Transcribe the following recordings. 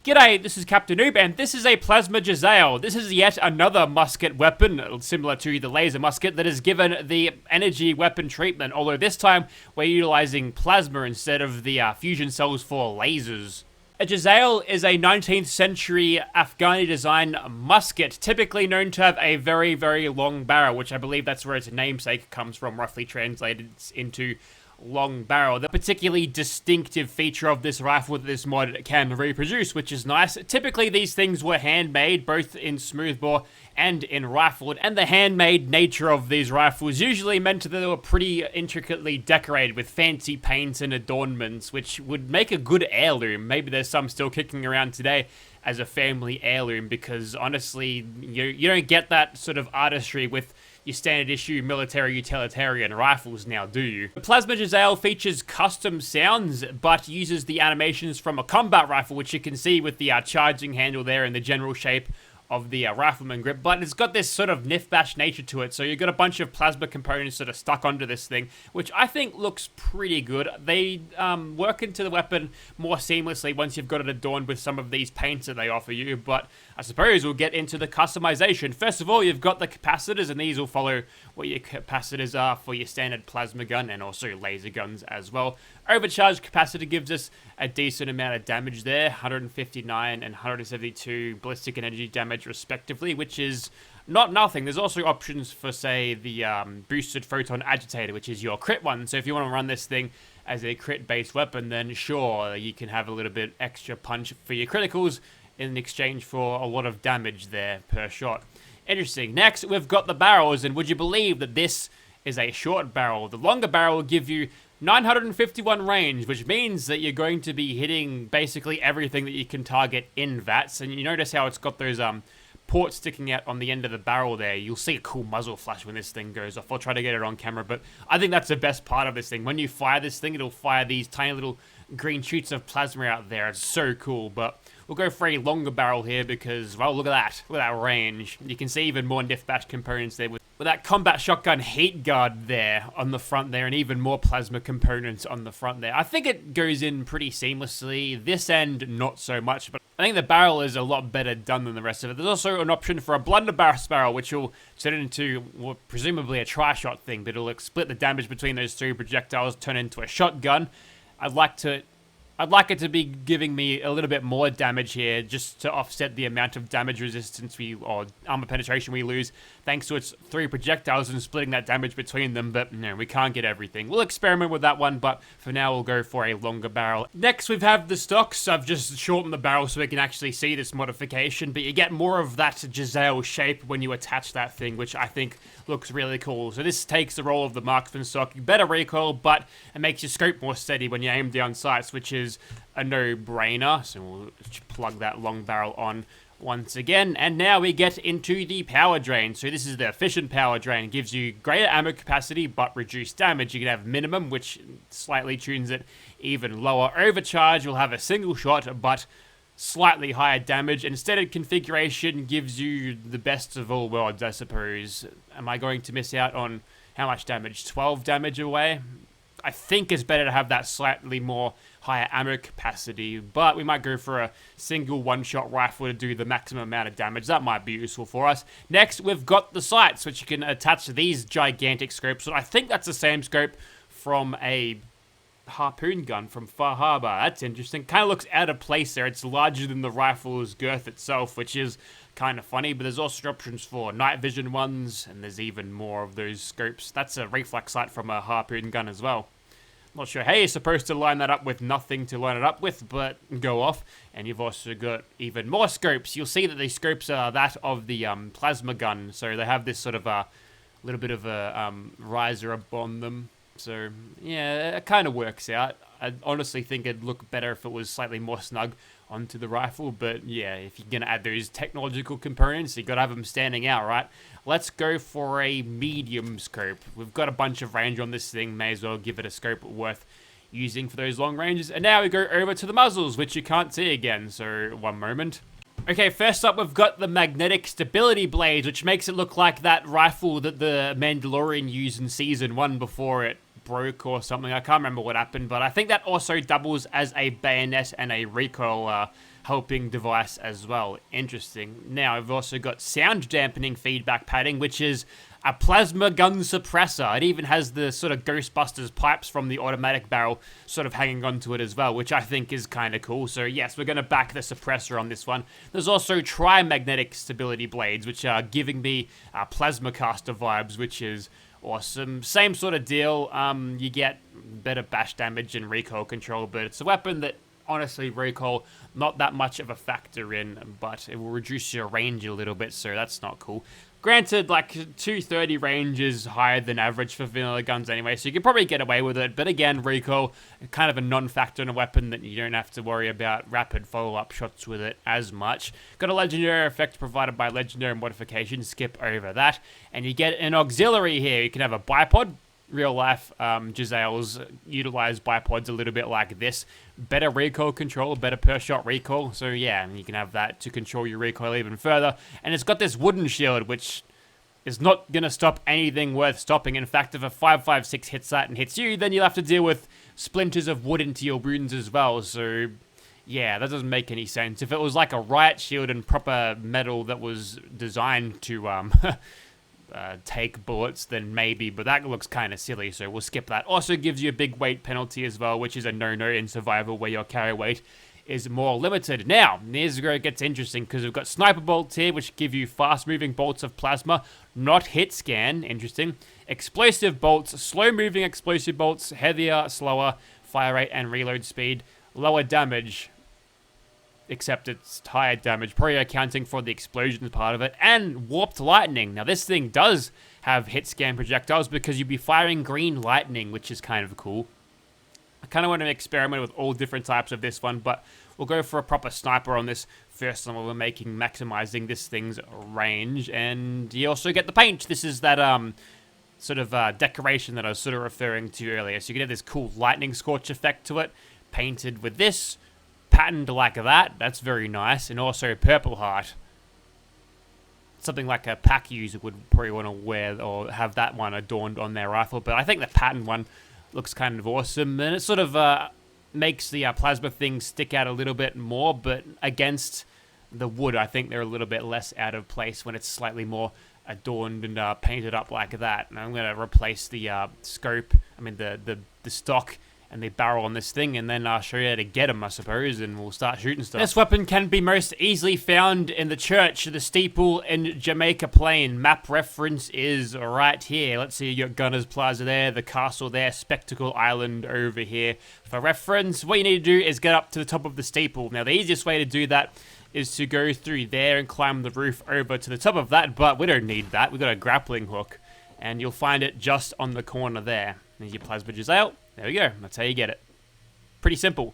G'day, this is Captainoob, and this is a Plasma Jezail. This is yet another musket weapon, similar to the laser musket, that is given the energy weapon treatment, although this time we're utilizing plasma instead of the fusion cells for lasers. A Jezail is a 19th century Afghani design musket, typically known to have a very, very long barrel, which I believe that's where its namesake comes from, roughly translated into long barrel. The particularly distinctive feature of this rifle that this mod can reproduce, which is nice. Typically these things were handmade, both in smoothbore and in rifled, and the handmade nature of these rifles usually meant that they were pretty intricately decorated with fancy paints and adornments, which would make a good heirloom. Maybe there's some still kicking around today as a family heirloom, because honestly, you don't get that sort of artistry with your standard issue military utilitarian rifles now, do you? The Plasma Jezail features custom sounds, but uses the animations from a combat rifle, which you can see with the charging handle there and the general shape of the rifleman grip, but it's got this sort of nif-bash nature to it, so you've got a bunch of plasma components sort of stuck onto this thing, which I think looks pretty good. They work into the weapon more seamlessly once you've got it adorned with some of these paints that they offer you, but I suppose we'll get into the customization. First of all, you've got the capacitors, and these will follow what your capacitors are for your standard plasma gun and also laser guns as well. Overcharged capacitor gives us a decent amount of damage there, 159 and 172 ballistic and energy damage respectively, which is not nothing. There's also options for, say, the boosted photon agitator, which is your crit one. So if you want to run this thing as a crit-based weapon, then sure, you can have a little bit extra punch for your criticals in exchange for a lot of damage there per shot. Interesting. Next, we've got the barrels, and would you believe that this is a short barrel? The longer barrel will give you 951 range, which means that you're going to be hitting basically everything that you can target in VATS, and you notice how it's got those ports sticking out on the end of the barrel there. You'll see a cool muzzle flash when this thing goes off. I'll try to get it on camera, but I think that's the best part of this thing. When you fire this thing, it'll fire these tiny little green shoots of plasma out there. It's so cool, but we'll go for a longer barrel here because, well, look at that. Look at that range. You can see even more nif-bash components there with that combat shotgun heat guard there on the front there, and even more plasma components on the front there. I think it goes in pretty seamlessly. This end, not so much, but I think the barrel is a lot better done than the rest of it. There's also an option for a blunderbuss barrel, which will turn it into, well, presumably a tri-shot thing, but it'll split the damage between those three projectiles, turn it into a shotgun. I'd like it to be giving me a little bit more damage here, just to offset the amount of damage resistance or armor penetration we lose, thanks to its three projectiles and splitting that damage between them, but no, we can't get everything. We'll experiment with that one, but for now we'll go for a longer barrel. Next we have the stocks. I've just shortened the barrel so we can actually see this modification, but you get more of that Jezail shape when you attach that thing, which I think looks really cool. So this takes the role of the marksman stock, better recoil, but it makes your scope more steady when you aim down sights, which is a no-brainer. So we'll plug that long barrel on once again, and now we get into the power drain. So this is the efficient power drain. It gives you greater ammo capacity but reduced damage. You can have minimum, which slightly tunes it even lower. Overcharge will have a single shot but slightly higher damage, and standard configuration gives you the best of all worlds, I suppose. Am I going to miss out on how much damage? 12 damage away? I think it's better to have that slightly more higher ammo capacity, but we might go for a single one-shot rifle to do the maximum amount of damage. That might be useful for us. Next, we've got the sights, which you can attach to these gigantic scopes. So I think that's the same scope from a harpoon gun from Far Harbor. That's interesting. Kind of looks out of place there. It's larger than the rifle's girth itself, which is kind of funny, but there's also options for night vision ones, and there's even more of those scopes. That's a reflex sight from a harpoon gun as well. Not sure how you're supposed to line that up with nothing to line it up with, but go off. And you've also got even more scopes. You'll see that these scopes are that of the plasma gun, so they have this sort of a little bit of a riser upon them. So yeah, it kind of works out. I honestly think it'd look better if it was slightly more snug onto the rifle, but yeah, if you're gonna add those technological components, you gotta have them standing out, right? Let's go for a medium scope. We've got a bunch of range on this thing, may as well give it a scope worth using for those long ranges. And now we go over to the muzzles, which you can't see again, so one moment. Okay, first up we've got the magnetic stability blades, which makes it look like that rifle that the Mandalorian used in Season 1 before it broke or something. I can't remember what happened, but I think that also doubles as a bayonet and a recoil helping device as well. Interesting. Now, I've also got sound dampening feedback padding, which is a plasma gun suppressor. It even has the sort of Ghostbusters pipes from the automatic barrel sort of hanging onto it as well, which I think is kind of cool. So yes, we're going to back the suppressor on this one. There's also tri-magnetic stability blades, which are giving me plasma caster vibes, which is awesome. Same sort of deal. You get better bash damage and recoil control, but it's a weapon that honestly, recoil, not that much of a factor in, but it will reduce your range a little bit, so that's not cool. Granted, like, 230 range is higher than average for vanilla guns anyway, so you can probably get away with it, but again, recoil, kind of a non-factor in a weapon that you don't have to worry about rapid follow-up shots with it as much. Got a legendary effect provided by legendary modification, skip over that, and you get an auxiliary here. You can have a bipod. Real life Jezails utilize bipods a little bit like this. Better recoil control, better per shot recoil. So yeah, you can have that to control your recoil even further. And it's got this wooden shield, which is not going to stop anything worth stopping. In fact, if a 5.56 hits that and hits you, then you'll have to deal with splinters of wood into your wounds as well. So yeah, that doesn't make any sense. If it was like a riot shield and proper metal that was designed to take bullets, then maybe, but that looks kind of silly, so we'll skip that. Also gives you a big weight penalty as well, which is a no-no in survival where your carry weight is more limited. Now, here's where it gets interesting, because we've got sniper bolts here, which give you fast-moving bolts of plasma, not hit scan, interesting. Explosive bolts, slow-moving explosive bolts, heavier, slower, fire rate and reload speed, lower damage, except it's higher damage, probably accounting for the explosions part of it, and warped lightning. Now, this thing does have hit scan projectiles because you'll be firing green lightning, which is kind of cool. I kind of want to experiment with all different types of this one, but we'll go for a proper sniper on this first one. We're maximizing this thing's range, and you also get the paint. This is that sort of decoration that I was sort of referring to earlier. So you can have this cool lightning scorch effect to it, painted with this. Patterned like that, that's very nice, and also purple heart. Something like a pack user would probably want to wear or have that one adorned on their rifle, but I think the patterned one looks kind of awesome, and it sort of makes the plasma thing stick out a little bit more, but against the wood, I think they're a little bit less out of place when it's slightly more adorned and painted up like that. And I'm going to replace the scope, the stock and the barrel on this thing, and then I'll show you how to get them, I suppose, and we'll start shooting stuff. This weapon can be most easily found in the church, the steeple in Jamaica Plain. Map reference is right here. Let's see, you got Gunners Plaza there, the castle there, Spectacle Island over here. For reference, what you need to do is get up to the top of the steeple. Now, the easiest way to do that is to go through there and climb the roof over to the top of that, but we don't need that. We've got a grappling hook, and you'll find it just on the corner there. There's your plasma Jezail. There we go. That's how you get it. Pretty simple.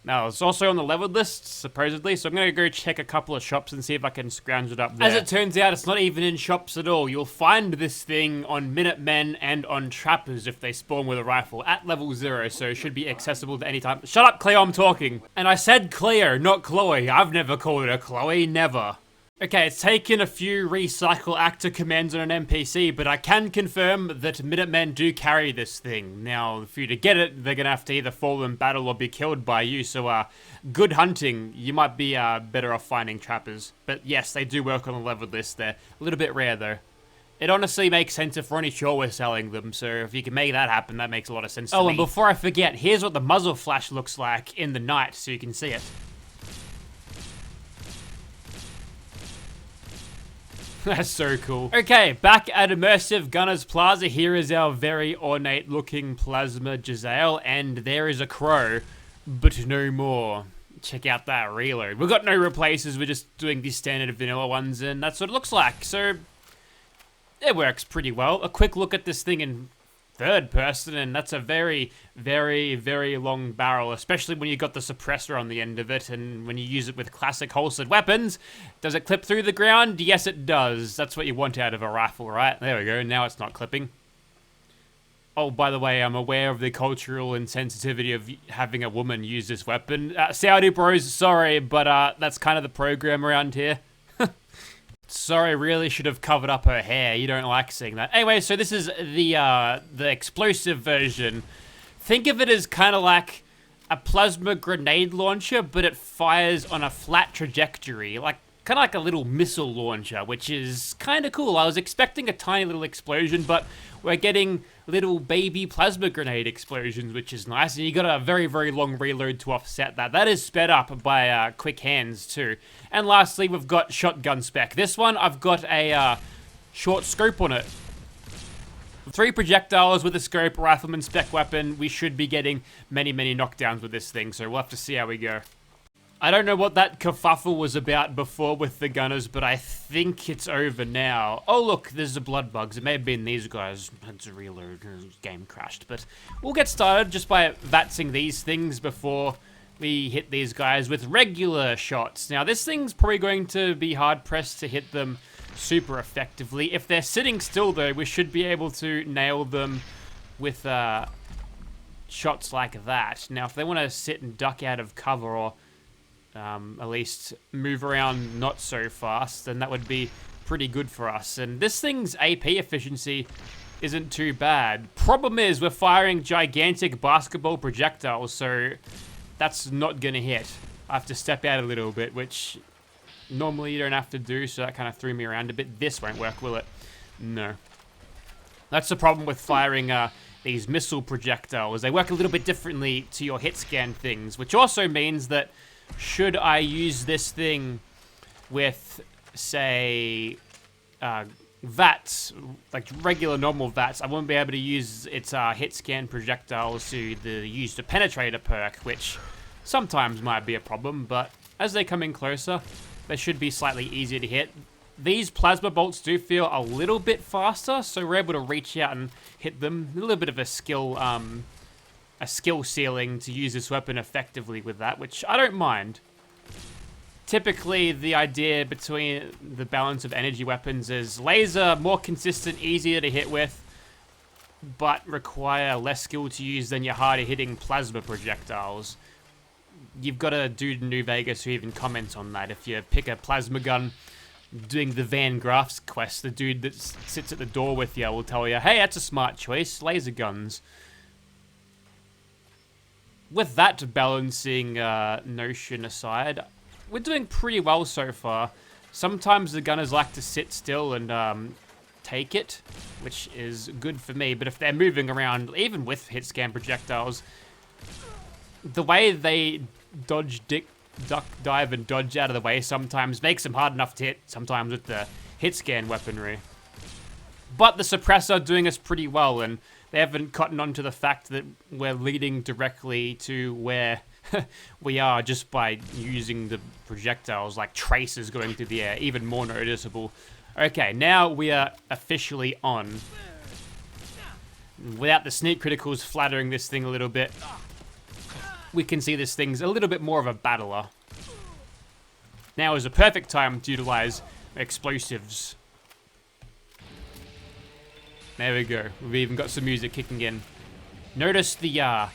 Now, it's also on the leveled list, supposedly, so I'm going to go check a couple of shops and see if I can scrounge it up there. As it turns out, it's not even in shops at all. You'll find this thing on Minutemen and on Trappers if they spawn with a rifle at level 0, so it should be accessible to any time. Shut up, Cleo, I'm talking. And I said Cleo, not Chloe. I've never called her Chloe, never. Okay, it's taken a few recycle actor commands on an NPC, but I can confirm that Minutemen do carry this thing. Now, for you to get it, they're gonna have to either fall in battle or be killed by you, so good hunting. You might be better off finding trappers. But yes, they do work on the leveled list there. A little bit rare though. It honestly makes sense if we're only sure we're selling them, so if you can make that happen, that makes a lot of sense to me. Oh, and before I forget, here's what the muzzle flash looks like in the night, so you can see it. That's so cool. Okay, back at Immersive Gunners Plaza, here is our very ornate looking plasma Jezail, and there is a crow, but no more. Check out that reload. We've got no replaces, we're just doing the standard vanilla ones, and that's what it looks like. So, it works pretty well. A quick look at this thing in third person, and that's a very, very, very long barrel, especially when you got the suppressor on the end of it, and when you use it with classic holstered weapons. Does it clip through the ground? Yes, it does. That's what you want out of a rifle, right? There we go. Now it's not clipping. Oh, by the way, I'm aware of the cultural insensitivity of having a woman use this weapon. Saudi bros, sorry, but that's kind of the program around here. Sorry, really should have covered up her hair. You don't like seeing that. Anyway, so this is the explosive version. Think of it as kind of like a plasma grenade launcher, but it fires on a flat trajectory, like kind of like a little missile launcher, which is kind of cool. I was expecting a tiny little explosion, but we're getting little baby plasma grenade explosions, which is nice. And you got a very, very long reload to offset that. That is sped up by quick hands too. And lastly, we've got shotgun spec. This one, I've got a short scope on it. 3 projectiles with a scope, rifleman spec weapon. We should be getting many, many knockdowns with this thing, so we'll have to see how we go. I don't know what that kerfuffle was about before with the gunners, but I think it's over now. Oh look, there's the blood bugs. It may have been these guys. Had to reload, game crashed. But we'll get started just by vatsing these things before we hit these guys with regular shots. Now this thing's probably going to be hard pressed to hit them super effectively. If they're sitting still though, we should be able to nail them with shots like that. Now if they want to sit and duck out of cover or at least move around not so fast, then that would be pretty good for us. And this thing's AP efficiency isn't too bad. Problem is we're firing gigantic basketball projectiles, so that's not gonna hit. I have to step out a little bit, which normally you don't have to do, so that kind of threw me around a bit. This won't work, will it? No. That's the problem with firing these missile projectiles. They work a little bit differently to your hit scan things, which also means that should I use this thing with, say, VATS, like regular normal VATS, I won't be able to use its hit scan projectiles to use the penetrator perk, which sometimes might be a problem, but as they come in closer, they should be slightly easier to hit. These plasma bolts do feel a little bit faster, so we're able to reach out and hit them. A little bit of a skill ceiling to use this weapon effectively with that, which I don't mind. Typically, the idea between the balance of energy weapons is laser, more consistent, easier to hit with, but require less skill to use than your harder hitting plasma projectiles. You've got a dude in New Vegas who even comments on that. If you pick a plasma gun doing the Van Graff's quest, the dude that sits at the door with you will tell you, hey, that's a smart choice, laser guns. With that balancing notion aside, we're doing pretty well so far. Sometimes the gunners like to sit still and take it, which is good for me. But if they're moving around, even with hit scan projectiles, the way they dodge, duck, dive, and dodge out of the way sometimes makes them hard enough to hit, sometimes with the hit scan weaponry. But the suppressor doing us pretty well, and they haven't gotten onto the fact that we're leading directly to where we are just by using the projectiles, like traces going through the air, even more noticeable. Okay, now we are officially on. Without the sneak criticals flattering this thing a little bit, we can see this thing's a little bit more of a battler. Now is a perfect time to utilize explosives. There we go. We've even got some music kicking in. Notice the AP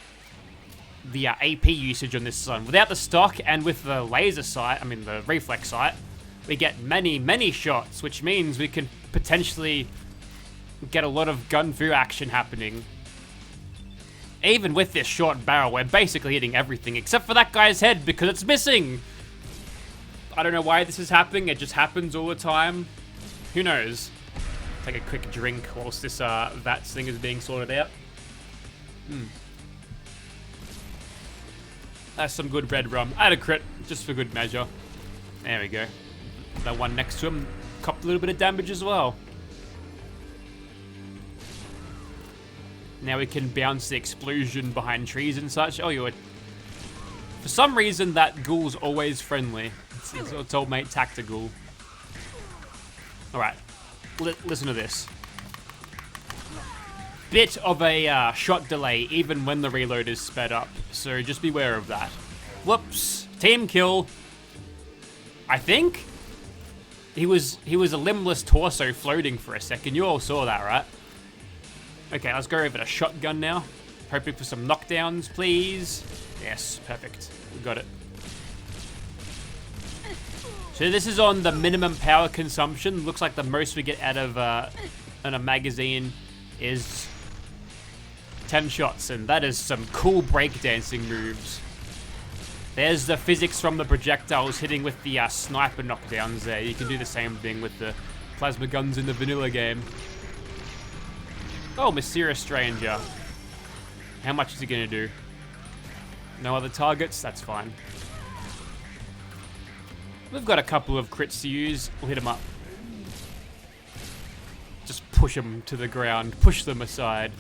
usage on this one. Without the stock and with the laser sight, I mean the reflex sight, we get many, many shots, which means we can potentially get a lot of gun-through action happening. Even with this short barrel, we're basically hitting everything except for that guy's head because it's missing. I don't know why this is happening. It just happens all the time. Who knows? Take a quick drink whilst this VATS thing is being sorted out. That's some good red rum. I had a crit, just for good measure. There we go. That one next to him copped a little bit of damage as well. Now we can bounce the explosion behind trees and such. Oh, you're... For some reason, that ghoul's always friendly. It's old mate Tactical. Alright. Listen to this. Bit of a shot delay even when the reload is sped up, so just beware of that. Whoops. Team kill. I think? He was a limbless torso floating for a second. You all saw that, right? Okay, let's go over to shotgun now. Hoping for some knockdowns, please. Yes, perfect. We got it. So this is on the minimum power consumption. Looks like the most we get out of a magazine is 10 shots, and that is some cool breakdancing moves. There's the physics from the projectiles hitting with the sniper knockdowns there. You can do the same thing with the plasma guns in the vanilla game. Oh, Mysterious Stranger. How much is he gonna do? No other targets? That's fine. We've got a couple of crits to use. We'll hit them up. Just push them to the ground. Push them aside.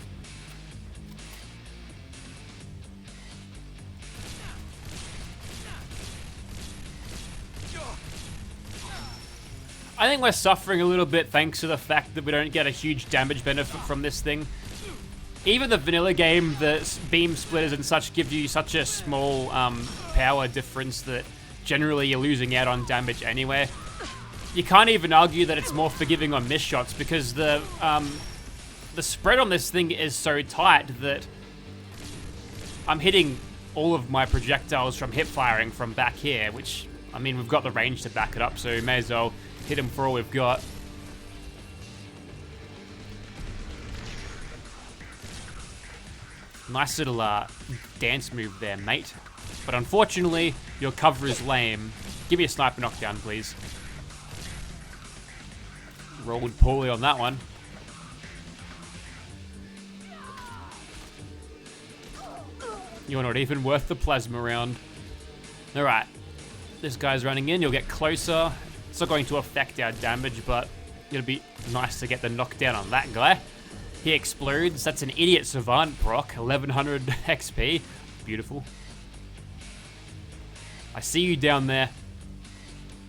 I think we're suffering a little bit thanks to the fact that we don't get a huge damage benefit from this thing. Even the vanilla game, the beam splitters and such give you such a small power difference that generally you're losing out on damage anyway. You can't even argue that it's more forgiving on missed shots because the spread on this thing is so tight that I'm hitting all of my projectiles from hip firing from back here, which, I mean, we've got the range to back it up, so we may as well hit him for all we've got. Nice little dance move there, mate. But unfortunately, your cover is lame. Give me a sniper knockdown, please. Rolled poorly on that one. You're not even worth the plasma round. Alright. This guy's running in. You'll get closer. It's not going to affect our damage, but it'll be nice to get the knockdown on that guy. He explodes. That's an idiot savant proc. 1100 XP. Beautiful. I see you down there.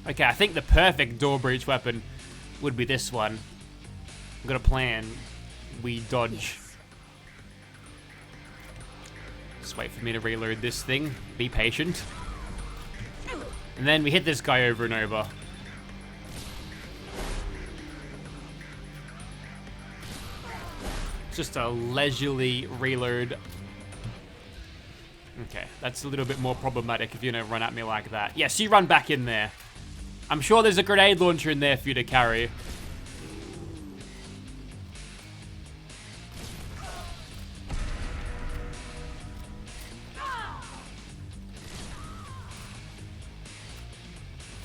Okay, I think the perfect door breach weapon would be this one. I've got a plan. We dodge. Just wait for me to reload this thing. Be patient. And then we hit this guy over and over. Just a leisurely reload. Okay, that's a little bit more problematic if you're gonna run at me like that. Yes, you run back in there. I'm sure there's a grenade launcher in there for you to carry.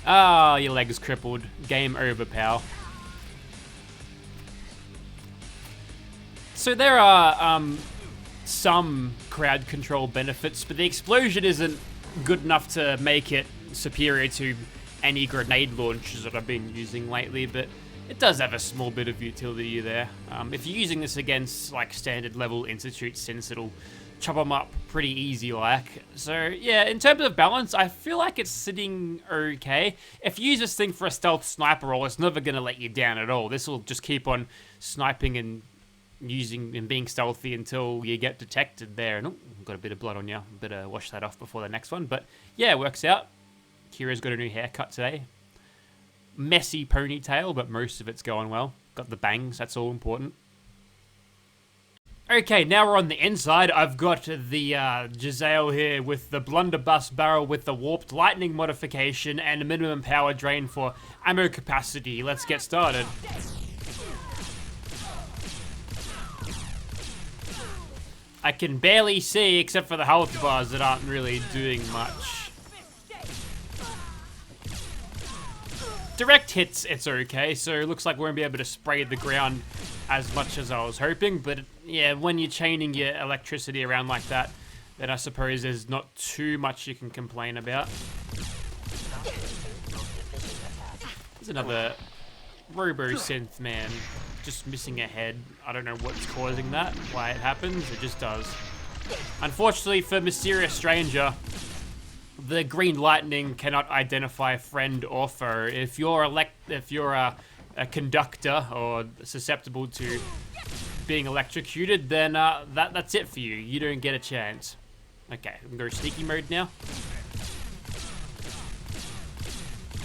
Ah, your leg is crippled. Game over, pal. So there are some crowd control benefits, but the explosion isn't good enough to make it superior to any grenade launchers that I've been using lately, but it does have a small bit of utility there. If you're using this against like standard level institute synths, it'll chop them up pretty easy like. So yeah, in terms of balance, I feel like it's sitting okay. If you use this thing for a stealth sniper role, it's never going to let you down at all. This will just keep on sniping and using and being stealthy until you get detected there. And oh, got a bit of blood on you. Better wash that off before the next one. But yeah, it works out. Kira's got a new haircut today. Messy ponytail, but most of it's going well. Got the bangs, that's all important. Okay, now we're on the inside. I've got the Jezail here with the blunderbuss barrel with the warped lightning modification and a minimum power drain for ammo capacity. Let's get started. I can barely see except for the health bars that aren't really doing much. Direct hits, it's okay, so it looks like we won't be able to spray the ground as much as I was hoping, but yeah, when you're chaining your electricity around like that, then I suppose there's not too much you can complain about. There's another robo-synth man, just missing a head. I don't know what's causing that, why it happens, it just does. Unfortunately for Mysterious Stranger, the green lightning cannot identify friend or foe. If you're a conductor or susceptible to being electrocuted, then that's it for you. You don't get a chance. Okay, I'm going to go sneaky mode now.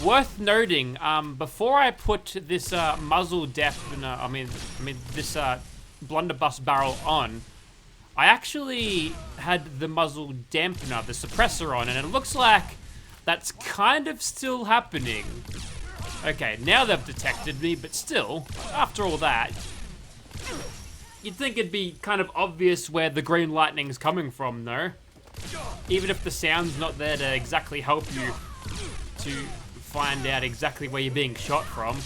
Worth noting, before I put this muzzle depth, this blunderbuss barrel on, I actually had the muzzle dampener, the suppressor on, and it looks like that's kind of still happening. Okay, now they've detected me, but still, after all that, You'd think it'd be kind of obvious where the green lightning's coming from, though. Even if the sound's not there to exactly help you to find out exactly where you're being shot from.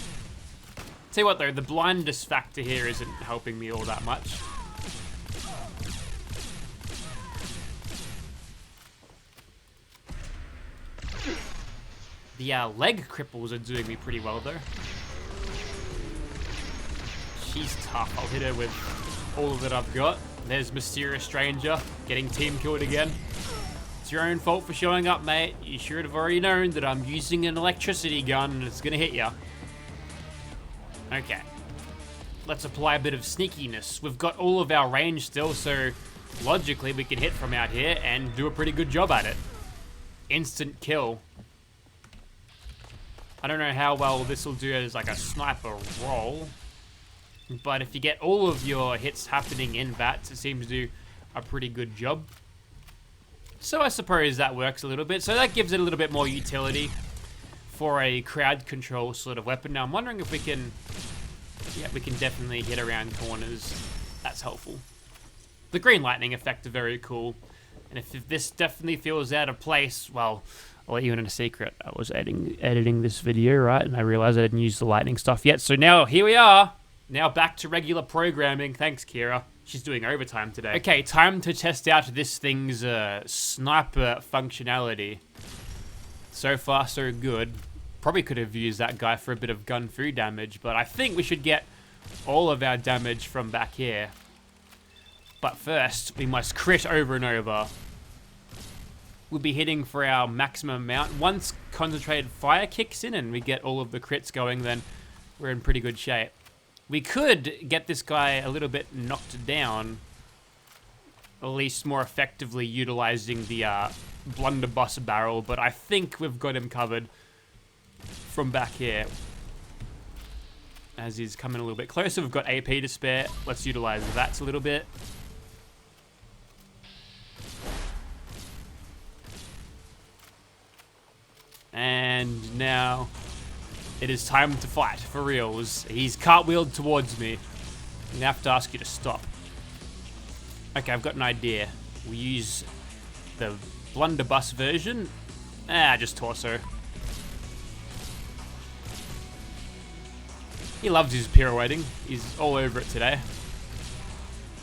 Tell you what though, the blindness factor here isn't helping me all that much. The leg cripples are doing me pretty well though. She's tough. I'll hit her with all that I've got. There's Mysterious Stranger getting team killed again. It's your own fault for showing up, mate. You should have already known that I'm using an electricity gun and it's gonna hit ya. Okay. Let's apply a bit of sneakiness. We've got all of our range still, so logically we can hit from out here and do a pretty good job at it. Instant kill. I don't know how well this will do as like a sniper roll, but if you get all of your hits happening in VATS, it seems to do a pretty good job. So I suppose that works a little bit. So that gives it a little bit more utility for a crowd control sort of weapon. Now I'm wondering if we can, yeah, we can definitely hit around corners. That's helpful. The green lightning effect is very cool. And if this definitely feels out of place, well, I'll let you in a secret. I was editing this video, right? And I realized I didn't use the lightning stuff yet. So now, here we are. Now back to regular programming. Thanks, Kira. She's doing overtime today. Okay, time to test out this thing's sniper functionality. So far, so good. Probably could have used that guy for a bit of gun-free damage, but I think we should get all of our damage from back here. But first, we must crit over and over. We'll be hitting for our maximum amount. Once concentrated fire kicks in and we get all of the crits going, then we're in pretty good shape. We could get this guy a little bit knocked down, at least more effectively utilizing the blunderbuss barrel, but I think we've got him covered from back here. As he's coming a little bit closer, we've got AP to spare. Let's utilize that a little bit. And now it is time to fight, for reals. He's cartwheeled towards me. I'm gonna have to ask you to stop. Okay, I've got an idea. We use the blunderbuss version. Just torso. He loves his pirouetting. He's all over it today.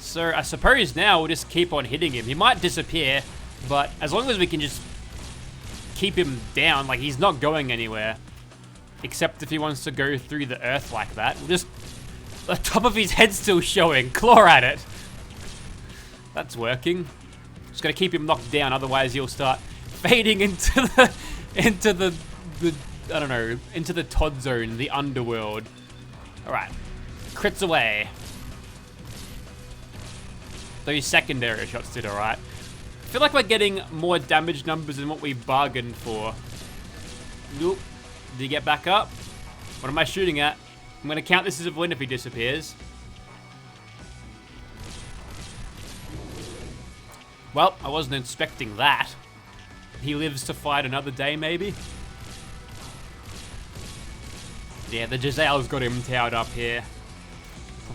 So I suppose now we'll just keep on hitting him. He might disappear, but as long as we can just keep him down, like he's not going anywhere. Except if he wants to go through the earth like that. We'll just, the top of his head's still showing. Claw at it. That's working. Just gotta keep him knocked down, otherwise he'll start fading into the I don't know, into the Todd zone, the underworld. Alright. Crits away. Those secondary shots did alright. I feel like we're getting more damage numbers than what we bargained for. Nope. Did he get back up? What am I shooting at? I'm gonna count this as a win if he disappears. Well, I wasn't expecting that. He lives to fight another day, maybe? Yeah, the Jezail's got him towered up here.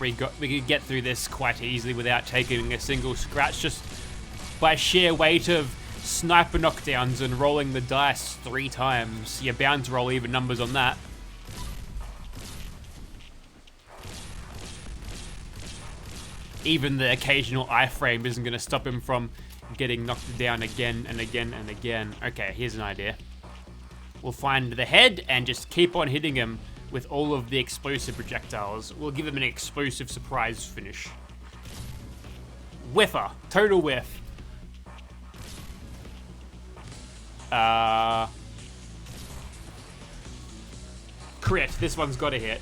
We could get through this quite easily without taking a single scratch, just by sheer weight of sniper knockdowns and rolling the dice 3 times. You're bound to roll even numbers on that. Even the occasional iframe isn't going to stop him from getting knocked down again and again and again. Okay, here's an idea. We'll find the head and just keep on hitting him with all of the explosive projectiles. We'll give him an explosive surprise finish. Whiffer. Total whiff. Crit. This one's got to hit.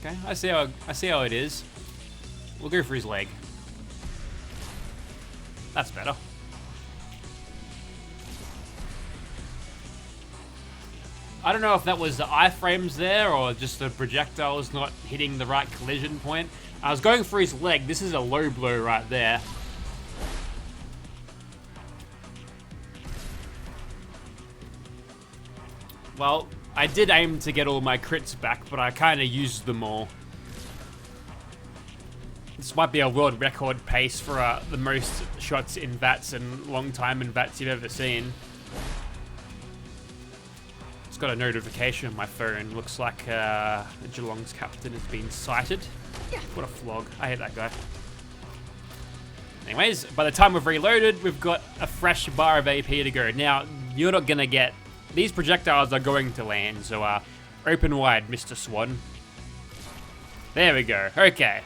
Okay, I see how it is. We'll go for his leg. That's better. I don't know if that was the iframes there or just the projectiles not hitting the right collision point. I was going for his leg. This is a low blow right there. Well, I did aim to get all my crits back, but I kind of used them all. This might be a world record pace for the most shots in VATS and long time in VATS you've ever seen. It's got a notification on my phone. Looks like Geelong's captain has been sighted. What a flog. I hate that guy. Anyways, by the time we've reloaded, we've got a fresh bar of AP to go. Now, you're not going to get... These projectiles are going to land, so open wide, Mr. Swan. There we go. Okay.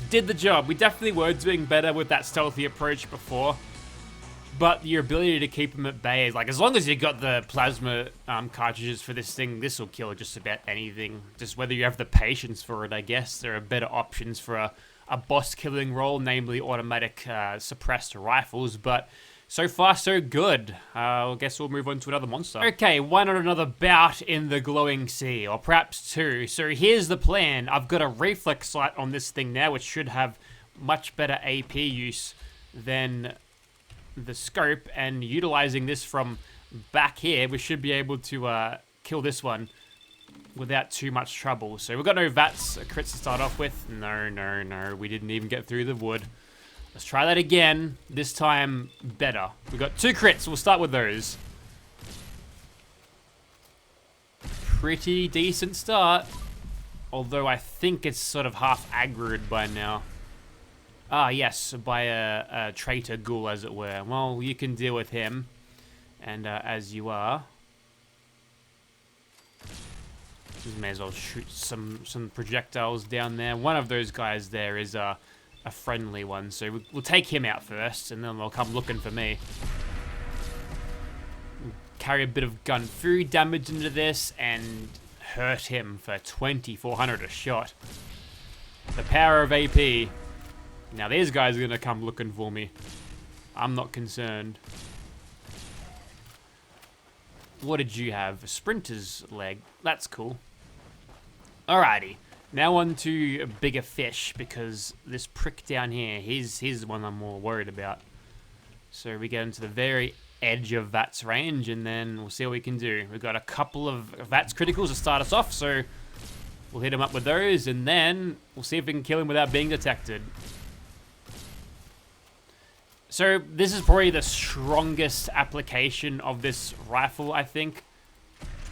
Did the job. We definitely were doing better with that stealthy approach before. But your ability to keep them at bay is like, as long as you got the plasma cartridges for this thing, this will kill just about anything. Just whether you have the patience for it, I guess. There are better options for a boss killing role, namely automatic suppressed rifles, but so far so good. I guess we'll move on to another monster. Okay, why not another bout in the glowing sea, or perhaps two. So here's the plan. I've got a reflex sight on this thing now, which should have much better AP use than the scope, and utilizing this from back here, we should be able to kill this one without too much trouble. So we've got no VATS crits to start off with. No, we didn't even get through the wood. Let's try that again. This time, better. We've got 2 crits. We'll start with those. Pretty decent start. Although I think it's sort of half aggroed by now. Ah, yes, by a traitor ghoul, as it were. Well, you can deal with him. And as you are... Just may as well shoot some projectiles down there. One of those guys there is a friendly one, so we'll take him out first, and then they'll come looking for me. Carry a bit of gun food damage into this, and hurt him for 2,400 a shot. The power of AP. Now these guys are gonna come looking for me. I'm not concerned. What did you have? A sprinter's leg. That's cool. Alrighty. Now on to bigger fish, because this prick down here, he's the one I'm more worried about. So we get into the very edge of VATS range, and then we'll see what we can do. We've got a couple of VATS criticals to start us off, so we'll hit him up with those, and then we'll see if we can kill him without being detected. So this is probably the strongest application of this rifle, I think.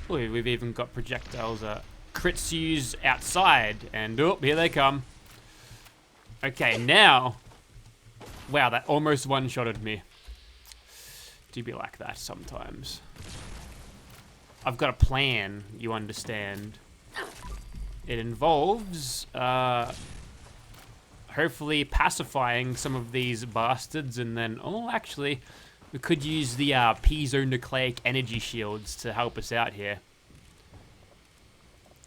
Oh, we've even got projectiles, crits to use outside, and oh, here they come. Okay, now, wow, that almost one-shotted me. Do be like that sometimes. I've got a plan, you understand. It involves, hopefully pacifying some of these bastards, and then, oh, actually, we could use the piezonucleic energy shields to help us out here.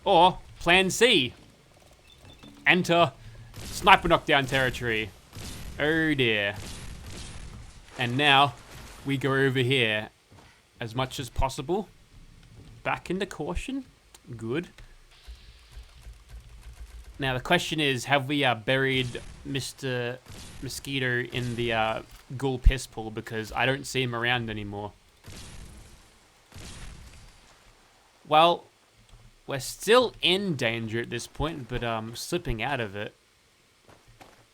Or, plan C. Enter sniper knockdown territory. Oh dear. And now, we go over here as much as possible. Back into caution. Good. Now the question is, have we buried Mr. Mosquito in the ghoul piss pool, because I don't see him around anymore. Well, we're still in danger at this point, but slipping out of it.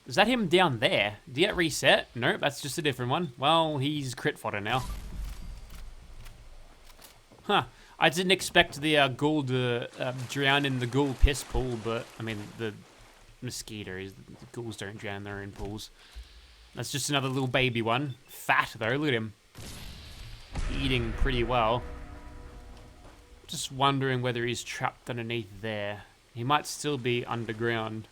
Is that him down there? Did he get reset? Nope, that's just a different one. Well, he's crit fodder now. Huh. I didn't expect the ghoul to drown in the ghoul piss pool, but, I mean, the mosquitoes, the ghouls don't drown in their own pools. That's just another little baby one. Fat, though, look at him. Eating pretty well. Just wondering whether he's trapped underneath there. He might still be underground.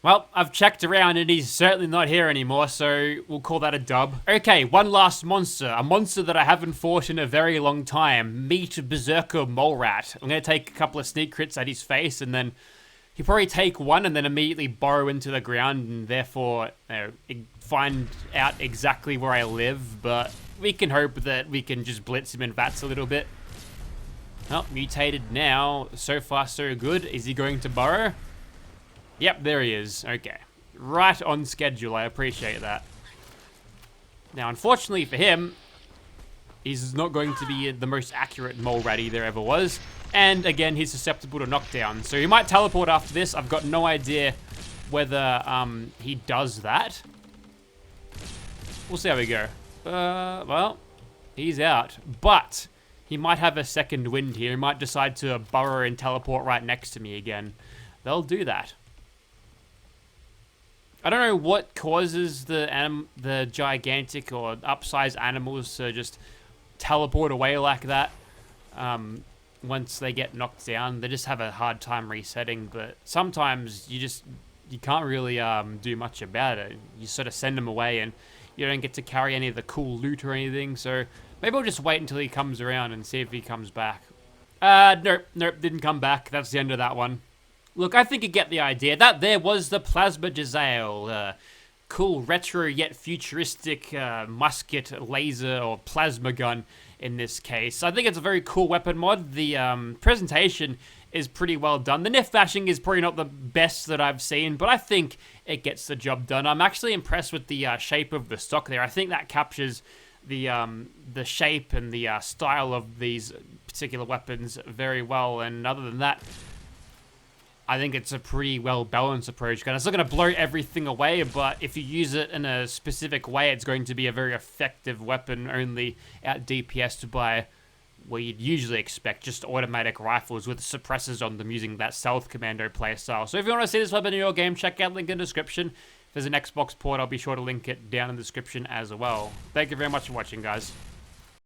Well, I've checked around and he's certainly not here anymore, so we'll call that a dub. Okay, one last monster. A monster that I haven't fought in a very long time. Meet Berserker Mole Rat. I'm going to take a couple of sneak crits at his face, and then he'll probably take one and then immediately burrow into the ground, and therefore find out exactly where I live. But we can hope that we can just blitz him in VATS a little bit. Oh, mutated now. So far, so good. Is he going to burrow? Yep, there he is. Okay. Right on schedule. I appreciate that. Now, unfortunately for him, he's not going to be the most accurate mole ratty there ever was. And again, he's susceptible to knockdown. So he might teleport after this. I've got no idea whether he does that. We'll see how we go. Well, he's out. But he might have a second wind here. He might decide to burrow and teleport right next to me again. They'll do that. I don't know what causes the gigantic or upsized animals to just teleport away like that. Once they get knocked down, they just have a hard time resetting. But sometimes you can't really do much about it. You sort of send them away, and you don't get to carry any of the cool loot or anything. So maybe I'll just wait until he comes around and see if he comes back. Nope, didn't come back. That's the end of that one. Look, I think you get the idea. That there was the Plasma Jezail. Cool retro yet futuristic musket, laser, or plasma gun in this case. I think it's a very cool weapon mod. The presentation is pretty well done. The niff bashing is probably not the best that I've seen, but I think it gets the job done. I'm actually impressed with the shape of the stock there. I think that captures the shape and the style of these particular weapons very well, and other than that, I think it's a pretty well-balanced approach. It's not going to blow everything away, but if you use it in a specific way, it's going to be a very effective weapon, only out DPS'd by what you'd usually expect, just automatic rifles with suppressors on them using that stealth commando playstyle. So if you want to see this weapon in your game, check out link in the description. If there's an Xbox port, I'll be sure to link it down in the description as well. Thank you very much for watching, guys.